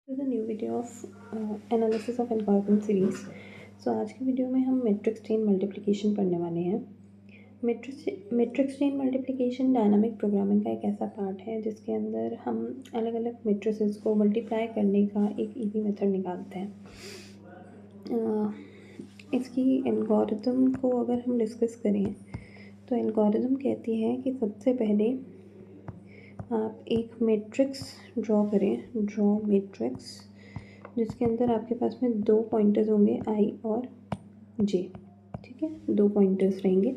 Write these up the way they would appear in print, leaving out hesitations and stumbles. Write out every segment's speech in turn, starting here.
To the new video of analysis of algorithm series. So आज की video में हम मैट्रिक्स चेन मल्टीप्लिकेशन पढ़ने वाले हैं। Matrix chain multiplication dynamic programming का एक ऐसा पार्ट है जिसके अंदर हम अलग अलग मैट्रिसेस को मल्टीप्लाई करने का एक इजी मेथड निकालते हैं। इसकी एल्गोरिथम को अगर हम डिस्कस करें तो एल्गोरिथम कहती है कि सबसे पहले आप एक मैट्रिक्स ड्रॉ करें, ड्रॉ मैट्रिक्स, जिसके अंदर आपके पास में दो पॉइंटर्स होंगे आई और जे। ठीक है, दो पॉइंटर्स रहेंगे।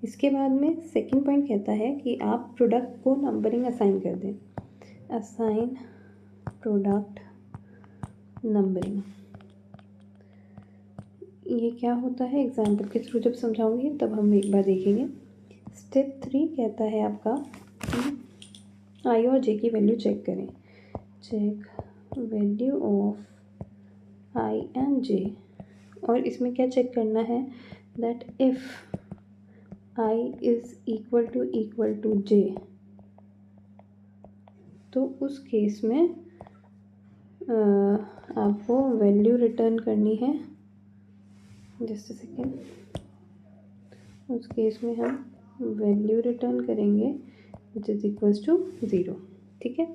इसके बाद में सेकंड पॉइंट कहता है कि आप प्रोडक्ट को नंबरिंग असाइन कर दें, असाइन प्रोडक्ट नंबरिंग। ये क्या होता है एग्जाम्पल के थ्रू जब समझाऊंगी तब हम एक बार देखेंगे। स्टेप 3 कहता है आपका आई और जे की वैल्यू चेक करें, check value of I and J. और इसमें क्या चेक करना है, that if I is equal to जे, तो उस केस में आपको वैल्यू रिटर्न करनी है। जस्ट अ सेकेंड, उस केस में हम वैल्यू रिटर्न करेंगे विच इज़ इक्वल्स टू 0। ठीक है।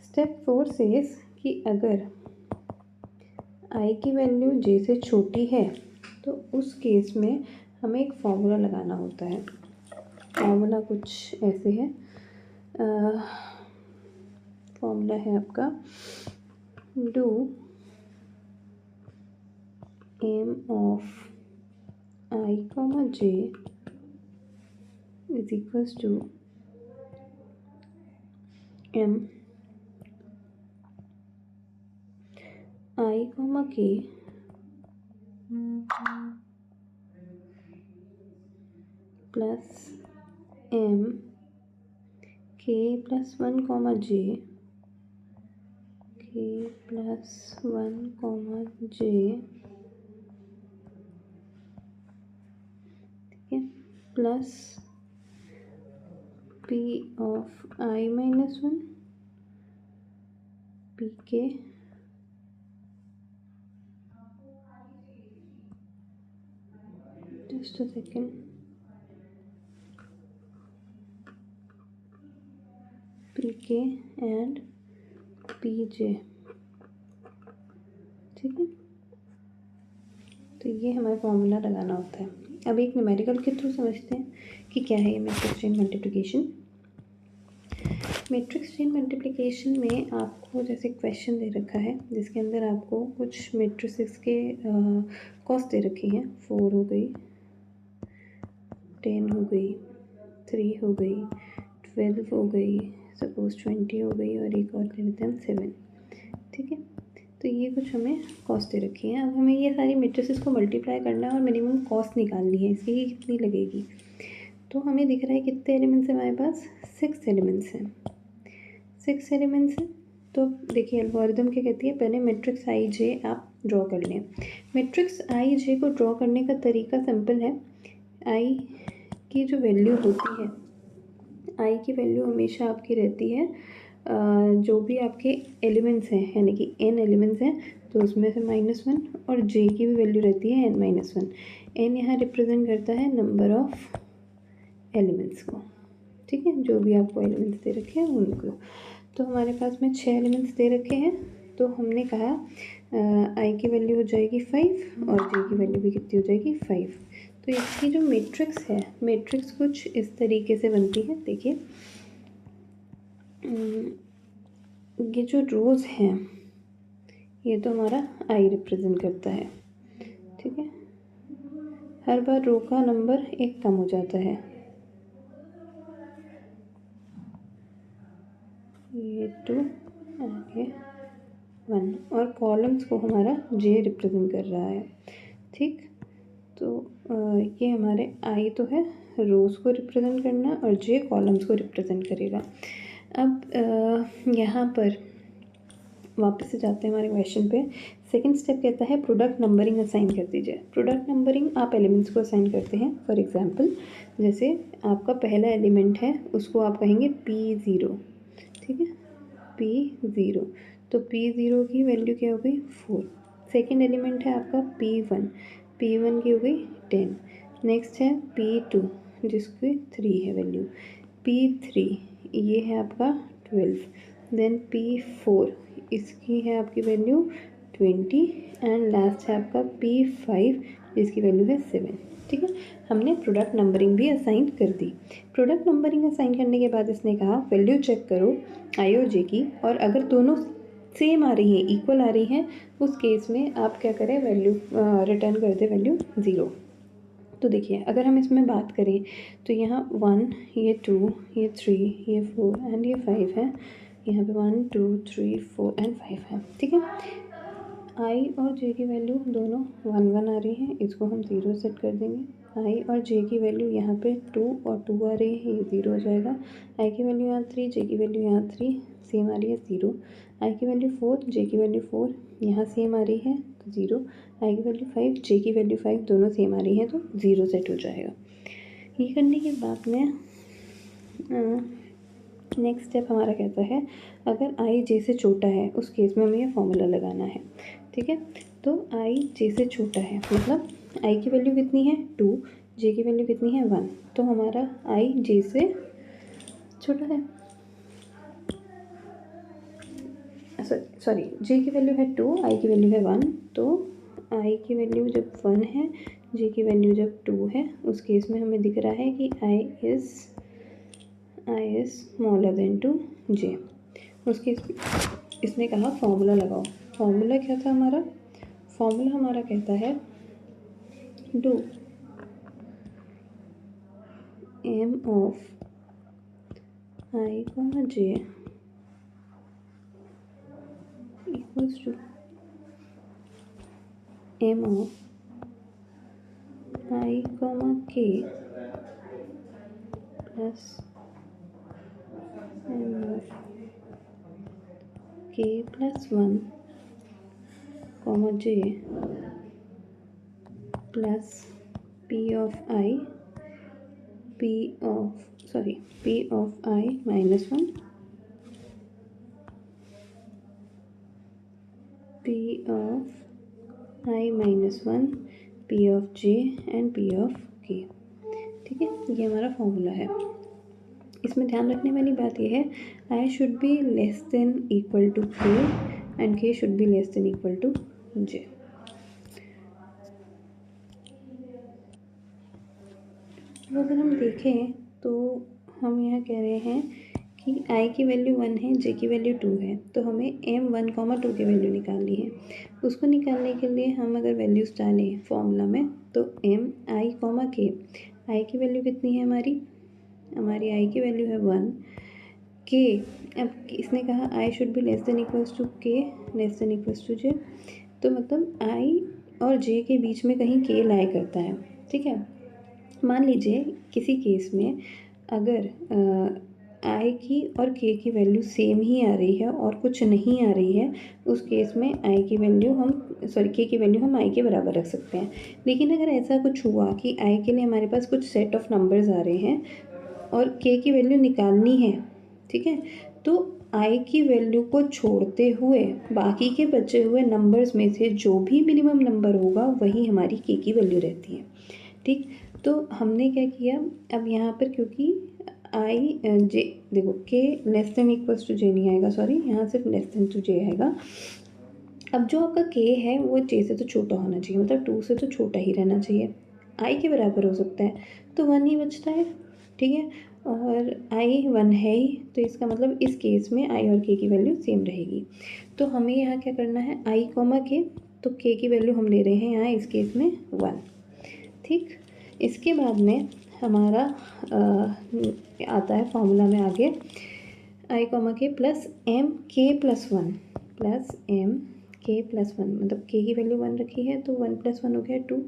स्टेप 4 सेज कि अगर आई की वैल्यू जे से छोटी है तो उस केस में हमें एक फॉर्मूला लगाना होता है। फॉर्मूला कुछ ऐसे है, फॉर्मूला है आपका do m of i comma j is equals to m i comma k plus m k plus 1 comma j, k plus 1 comma j. ठीक है, plus p of i minus 1 p k just a second, p k and p j. ठीक है, तो ये हमारा formula लगाना होता है। अब एक न्यूमेरिकल के थ्रू समझते हैं कि क्या है ये matrix chain multiplication. Matrix chain multiplication में आपको जैसे क्वेश्चन दे रखा है जिसके अंदर आपको कुछ मैट्रिसेस के कॉस्ट दे रखी हैं। 4 हो गई, 10 हो गई, 3 हो गई, 12 हो गई, सपोज 20 हो गई और एक और दे देते हैं 7। ठीक है, तो ये कुछ हमें कॉस्ट दे रखी है। अब हमें ये सारी मैट्रिसेस को मल्टीप्लाई करना है और मिनिमम कॉस्ट निकालनी है इसकी कि कितनी लगेगी। तो हमें दिख रहा है कितने एलिमेंट्स हैं हमारे पास, 6 एलिमेंट्स हैं। 6 एलिमेंट्स हैं। तो देखिए एल्गोरिथम क्या कहती है, पहले मैट्रिक्स आई जे आप ड्रॉ कर लें। मैट्रिक्स आई जे को ड्रॉ करने का तरीका सिंपल है। आई की जो वैल्यू होती है, आई की वैल्यू हमेशा आपकी रहती है जो भी आपके एलिमेंट्स हैं, यानी कि n एलिमेंट्स हैं तो उसमें से -1, और j की भी वैल्यू रहती है n-1। n यहाँ रिप्रेजेंट करता है नंबर ऑफ एलिमेंट्स को। ठीक है, जो भी आपको एलिमेंट्स दे रखे हैं उनको। तो हमारे पास में 6 एलिमेंट्स दे रखे हैं, तो हमने कहा i की वैल्यू हो जाएगी 5 और j की वैल्यू भी कितनी हो जाएगी 5। तो इसकी जो मैट्रिक्स है, मैट्रिक्स कुछ इस तरीके से बनती है। देखिए ये जो रोज़ हैं ये तो हमारा आई रिप्रेजेंट करता है। ठीक है, हर बार रो का नंबर एक कम हो जाता है, ये 2 आगे 1, और कॉलम्स को हमारा जे रिप्रेजेंट कर रहा है। ठीक, तो ये हमारे आई तो है रोज़ को रिप्रेजेंट करना और जे कॉलम्स को रिप्रेजेंट करेगा। अब यहाँ पर वापस से जाते हैं हमारे क्वेश्चन पे। सेकंड स्टेप कहता है प्रोडक्ट नंबरिंग असाइन कर दीजिए। प्रोडक्ट नंबरिंग आप एलिमेंट्स को असाइन करते हैं। फॉर एग्जांपल जैसे आपका पहला एलिमेंट है उसको आप कहेंगे P0। ठीक है, P0, तो P0 की वैल्यू क्या हो गई 4। सेकेंड एलिमेंट है आपका P1 की हो गई 10। नेक्स्ट है P2 जिसकी 3 है वैल्यू। P3 ये है आपका 12। देन P4 इसकी है आपकी वैल्यू 20 एंड लास्ट है आपका P5 जिसकी वैल्यू है 7। ठीक है, हमने प्रोडक्ट नंबरिंग भी असाइन कर दी। प्रोडक्ट नंबरिंग असाइन करने के बाद इसने कहा वैल्यू चेक करो आई और जे की, और अगर दोनों सेम आ रही हैं, इक्वल आ रही हैं, उस केस में आप क्या करें, वैल्यू रिटर्न कर दें वैल्यू 0। तो देखिए अगर हम इसमें बात करें तो यहाँ 1, ये 2, ये 3, ये 4 एंड ये 5 है। यहाँ पे 1 2 3 4 एंड 5 है। ठीक है, आई और जे की वैल्यू दोनों 1 1 आ रही है, इसको हम 0 सेट कर देंगे। आई और जे की वैल्यू यहाँ पे 2 और 2 आ रही है, ये 0 हो जाएगा। आई की वैल्यू यहाँ 3, जे की वैल्यू यहाँ 3 सेम आ रही है, 0। आई की वैल्यू 4, जे की वैल्यू 4 यहाँ सेम आ रही है तो 0। आई की वैल्यू 5, जे की वैल्यू 5 दोनों सेम आ रही है तो 0 सेट हो जाएगा। ये करने के बाद में नेक्स्ट स्टेप हमारा कहता है अगर आई जे से छोटा है उस केस में हमें ये फॉर्मूला लगाना है। ठीक है, तो आई जे से छोटा है मतलब आई की वैल्यू कितनी है 2, जे की वैल्यू कितनी है 1, तो हमारा आई जे से छोटा है। सॉरी, जे की वैल्यू है 2, आई की वैल्यू है 1, तो आई की वैल्यू जब 1 है, जे की वैल्यू जब 2 है, उस केस में हमें दिख रहा है कि I is smaller than to जे। उसके इसने कहा फॉर्मूला लगाओ। फॉर्मूला क्या था हमारा? फॉर्मूला हमारा कहता है do m of i comma j equals to m of i comma k plus m of k plus 1 comma j plus p of i minus 1 p of i minus 1 p of j and p of k. ठीक है, ये हमारा formula है। इसमें ध्यान रखने वाली बात यह है I should be less than equal to K and K should be less than equal to जे। तो अगर हम देखें तो हम यहाँ कह रहे हैं कि आई की वैल्यू 1 है, जे की वैल्यू 2 है, तो हमें m1, 2 की वैल्यू निकालनी है। उसको निकालने के लिए हम अगर वैल्यूज़ डालें फॉर्मूला में तो m आई कॉमा के, आई की वैल्यू कितनी है हमारी आई की वैल्यू है 1, के अब इसने कहा i should be less than equals to k less than equals to जे, तो मतलब आई और जे के बीच में कहीं के लाई करता है। ठीक है, मान लीजिए किसी केस में अगर आई की और के की वैल्यू सेम ही आ रही है और कुछ नहीं आ रही है, उस केस में आई की वैल्यू के की वैल्यू हम आई के बराबर रख सकते हैं। लेकिन अगर ऐसा कुछ हुआ कि आई के लिए हमारे पास कुछ सेट ऑफ नंबर्स आ रहे हैं और के की वैल्यू निकालनी है, ठीक है, तो आई की वैल्यू को छोड़ते हुए बाकी के बचे हुए नंबर्स में से जो भी मिनिमम नंबर होगा वही हमारी के की वैल्यू रहती है। ठीक, तो हमने क्या किया, अब यहाँ पर क्योंकि आई जे देखो के लेस देन इक्वल्स टू जे नहीं आएगा, सॉरी यहाँ सिर्फ लेस देन टू जे आएगा। अब जो आपका के है वो जे से तो छोटा होना चाहिए, मतलब 2 से तो छोटा ही रहना चाहिए, आई के बराबर हो सकता है, तो 1 ही बचता है। ठीक है, और आई 1 है ही, तो इसका मतलब इस केस में आई और के की वैल्यू सेम रहेगी। तो हमें यहाँ क्या करना है, आई कॉमा के, तो के की वैल्यू हम ले रहे हैं यहाँ इस केस में 1। ठीक, इसके बाद में हमारा आता है फॉर्मूला में आगे आई comma k plus m k plus 1 plus m k plus 1, मतलब के की वैल्यू 1 रखी है तो 1 प्लस 1 हो गया 2,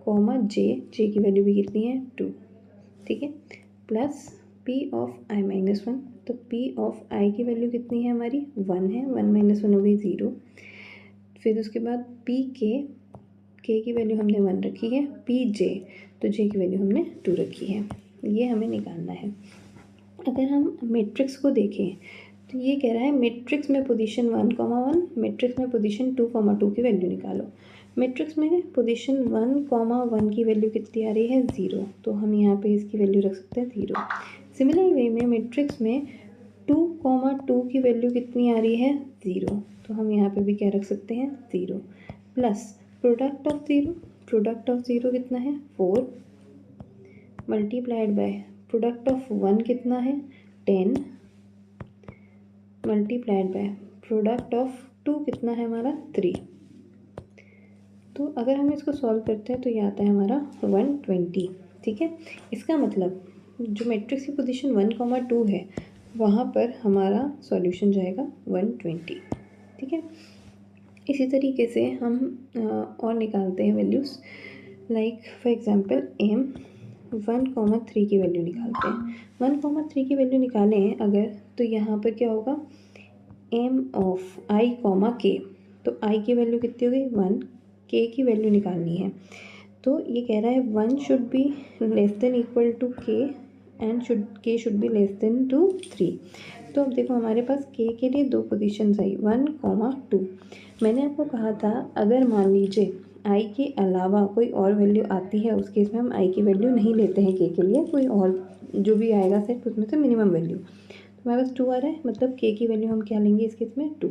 कॉमा जे की वैल्यू भी कितनी है 2। ठीक है, plus p of i minus 1, तो पी ऑफ आई की वैल्यू कितनी है हमारी 1 है, 1 माइनस 1 हो गई 0। फिर उसके बाद पी के की वैल्यू हमने 1 रखी है, पी जे तो जे की वैल्यू हमने 2 रखी है। ये हमें निकालना है। अगर हम मैट्रिक्स को देखें तो ये कह रहा है मैट्रिक्स में पोजीशन 1,1, मैट्रिक्स में पोजीशन 2,2 की वैल्यू निकालो। मैट्रिक्स में पोजीशन 1,1 की वैल्यू कितनी आ रही है 0, तो हम यहाँ पे इसकी वैल्यू रख सकते हैं 0। सिमिलर वे में मैट्रिक्स में 2,2 की वैल्यू कितनी आ रही है 0, तो हम यहाँ पे भी क्या रख सकते हैं 0, plus product of 0, product of 0 कितना है 4, मल्टीप्लाइड बाय प्रोडक्ट ऑफ 1 कितना है 10, मल्टीप्लाइड बाय प्रोडक्ट ऑफ 2 कितना है हमारा 3। तो अगर हम इसको सॉल्व करते हैं तो ये आता है हमारा 120। ठीक है, इसका मतलब जो मैट्रिक्स की पोजीशन 1,2 है वहाँ पर हमारा सॉल्यूशन जाएगा 120। ठीक है, इसी तरीके से हम और निकालते हैं values, like for example m 1,3 की वैल्यू निकालते हैं। 1,3 की वैल्यू निकालें अगर, तो यहाँ पर क्या होगा m ऑफ i, k, तो i की वैल्यू कितनी हो गई 1, k की वैल्यू निकालनी है। तो ये कह रहा है 1 should be less than equal to k and k should be less than to 3। तो अब देखो हमारे पास k के लिए दो पोजीशंस आई 1,2। मैंने आपको कहा था अगर मान लीजिए i के अलावा कोई और वैल्यू आती है उस केस में हम i की वैल्यू नहीं लेते हैं k के लिए, कोई और जो भी आएगा सेट उसमें से मिनिमम वैल्यू। तो हमारे पास 2 आ रहा है, मतलब k की वैल्यू हम क्या लेंगे इस केस में 2,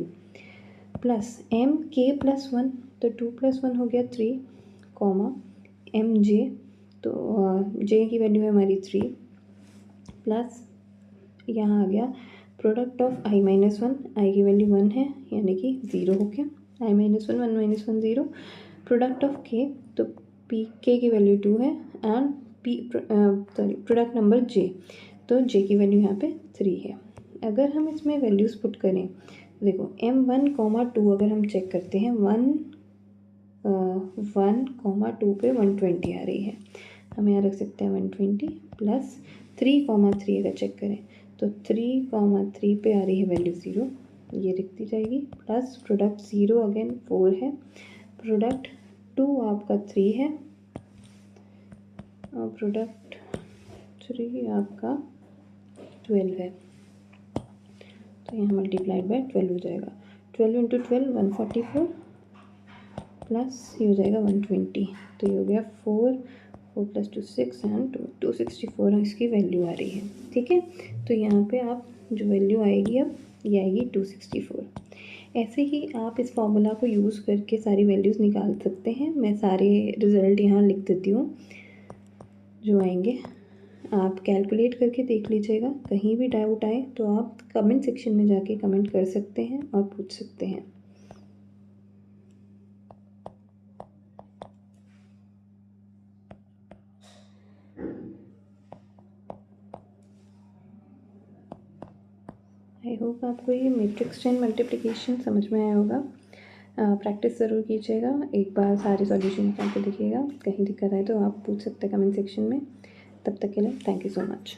प्लस m k प्लस 1, तो 2 प्लस 1 हो गया 3, कॉमा एम जे, तो जे की वैल्यू है हमारी 3, प्लस यहाँ आ गया प्रोडक्ट ऑफ i माइनस 1, आई की वैल्यू 1 है यानी कि 0 हो गया, i minus 1, 1 minus 1 0, product of k, तो p k की वैल्यू 2 है एंड प्रोडक्ट नंबर j, तो j की वैल्यू यहाँ पे 3 है। अगर हम इसमें वैल्यूज़ पुट करें, देखो m1,2 अगर हम चेक करते हैं 1,2 पे 120 आ रही है, हम यहाँ रख सकते हैं 120, प्लस 3,3 अगर चेक करें तो 3,3 पे आ रही है वैल्यू 0, ये लिखती जाएगी, प्लस प्रोडक्ट 0 अगेन 4 है, प्रोडक्ट 2 आपका 3 है और प्रोडक्ट 3 आपका 12 है, तो यहाँ मल्टीप्लाइड बाय 12 हो जाएगा, 12 इंटू 12 144, प्लस ये हो जाएगा 120, तो ये हो गया 4 प्लस 2 6 एंड 264 इसकी वैल्यू आ रही है। ठीक है, तो यहाँ पे आप जो वैल्यू आएगी अब ये आएगी 264। ऐसे ही आप इस फॉर्मूला को यूज़ करके सारी वैल्यूज़ निकाल सकते हैं। मैं सारे रिज़ल्ट यहाँ लिख देती हूँ जो आएंगे, आप कैलकुलेट करके देख लीजिएगा। कहीं भी डाउट आए तो आप कमेंट सेक्शन में जाके कमेंट कर सकते हैं और पूछ सकते हैं। आई होप आपको ये मैट्रिक्स चेन मल्टीप्लिकेशन समझ में आया होगा। प्रैक्टिस ज़रूर कीजिएगा, एक बार सारे सॉल्यूशन निकाल के देखिएगा। कहीं दिक्कत आए तो आप पूछ सकते हैं कमेंट सेक्शन में। तब तक के लिए थैंक यू सो मच।